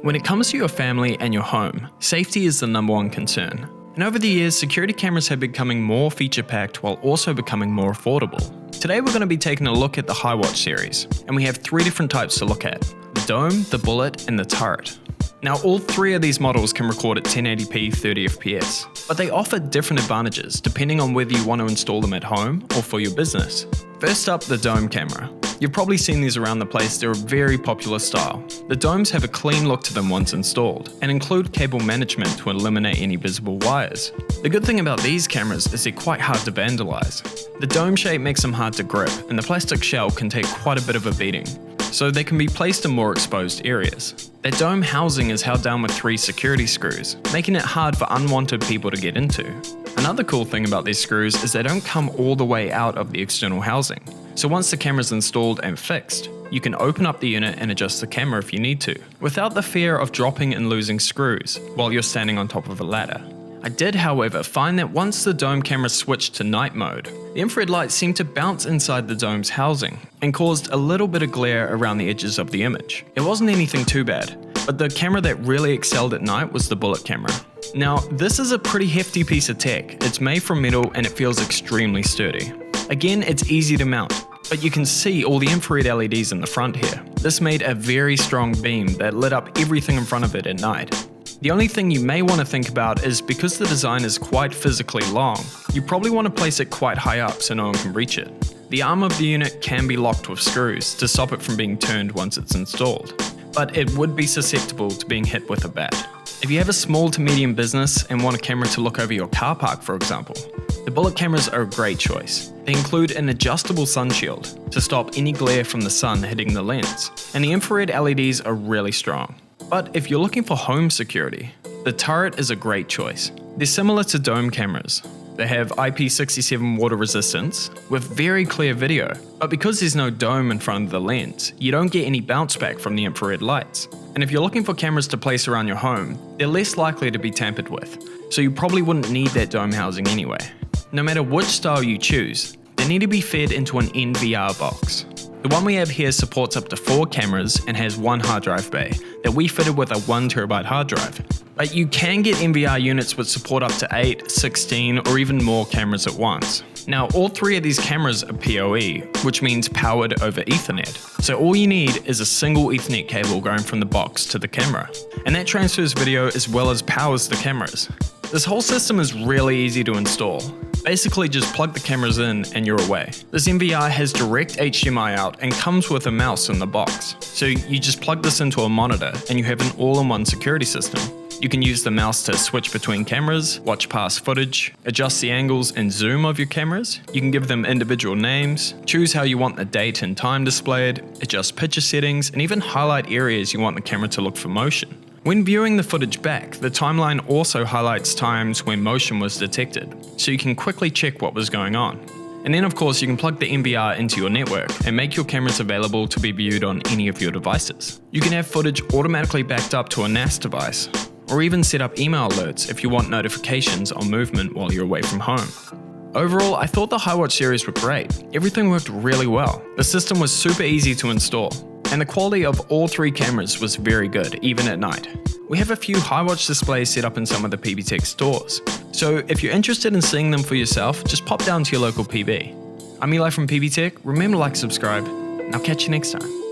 When it comes to your family and your home, safety is the #1 concern. And over the years, security cameras have been becoming more feature-packed while also becoming more affordable. Today we're going to be taking a look at the HiWatch series, and we have 3 different types to look at: the dome, the bullet, and the turret. Now all 3 of these models can record at 1080p 30fps, but they offer different advantages depending on whether you want to install them at home or for your business. First up, the dome camera. You've probably seen these around the place. They're a very popular style. The domes have a clean look to them once installed, and include cable management to eliminate any visible wires. The good thing about these cameras is they're quite hard to vandalize. The dome shape makes them hard to grip, and the plastic shell can take quite a bit of a beating, so they can be placed in more exposed areas. Their dome housing is held down with 3 security screws, making it hard for unwanted people to get into. Another cool thing about these screws is they don't come all the way out of the external housing. So once the camera is installed and fixed, you can open up the unit and adjust the camera if you need to, without the fear of dropping and losing screws while you're standing on top of a ladder. I did, however, find that once the dome camera switched to night mode, the infrared light seemed to bounce inside the dome's housing and caused a little bit of glare around the edges of the image. It wasn't anything too bad, but the camera that really excelled at night was the bullet camera. Now, this is a pretty hefty piece of tech. It's made from metal and it feels extremely sturdy. Again, it's easy to mount, but you can see all the infrared LEDs in the front here. This made a very strong beam that lit up everything in front of it at night. The only thing you may want to think about is because the design is quite physically long, you probably want to place it quite high up so no one can reach it. The arm of the unit can be locked with screws to stop it from being turned once it's installed, but it would be susceptible to being hit with a bat. If you have a small to medium business and want a camera to look over your car park, for example, the bullet cameras are a great choice. They include an adjustable sun shield to stop any glare from the sun hitting the lens, and the infrared LEDs are really strong. But if you're looking for home security, the turret is a great choice. They're similar to dome cameras. They have IP67 water resistance with very clear video, but because there's no dome in front of the lens, you don't get any bounce back from the infrared lights. And if you're looking for cameras to place around your home, they're less likely to be tampered with, so you probably wouldn't need that dome housing anyway. No matter which style you choose, they need to be fed into an NVR box. The one we have here supports up to 4 cameras and has 1 hard drive bay that we fitted with a 1TB hard drive. But you can get NVR units which support up to 8, 16 or even more cameras at once. Now all 3 of these cameras are PoE, which means powered over Ethernet. So all you need is a single Ethernet cable going from the box to the camera, and that transfers video as well as powers the cameras. This whole system is really easy to install. Basically just plug the cameras in and you're away. This NVR has direct HDMI out and comes with a mouse in the box. So you just plug this into a monitor and you have an all-in-one security system. You can use the mouse to switch between cameras, watch past footage, adjust the angles and zoom of your cameras. You can give them individual names, choose how you want the date and time displayed, adjust picture settings, and even highlight areas you want the camera to look for motion. When viewing the footage back, the timeline also highlights times when motion was detected, so you can quickly check what was going on. And then of course you can plug the NVR into your network and make your cameras available to be viewed on any of your devices. You can have footage automatically backed up to a NAS device, or even set up email alerts if you want notifications on movement while you're away from home. Overall, I thought the HiWatch series were great. Everything worked really well. The system was super easy to install, and the quality of all 3 cameras was very good, even at night. We have a few HiWatch displays set up in some of the PB Tech stores, so if you're interested in seeing them for yourself, just pop down to your local PB. I'm Eli from PB Tech. Remember to like, subscribe, and I'll catch you next time.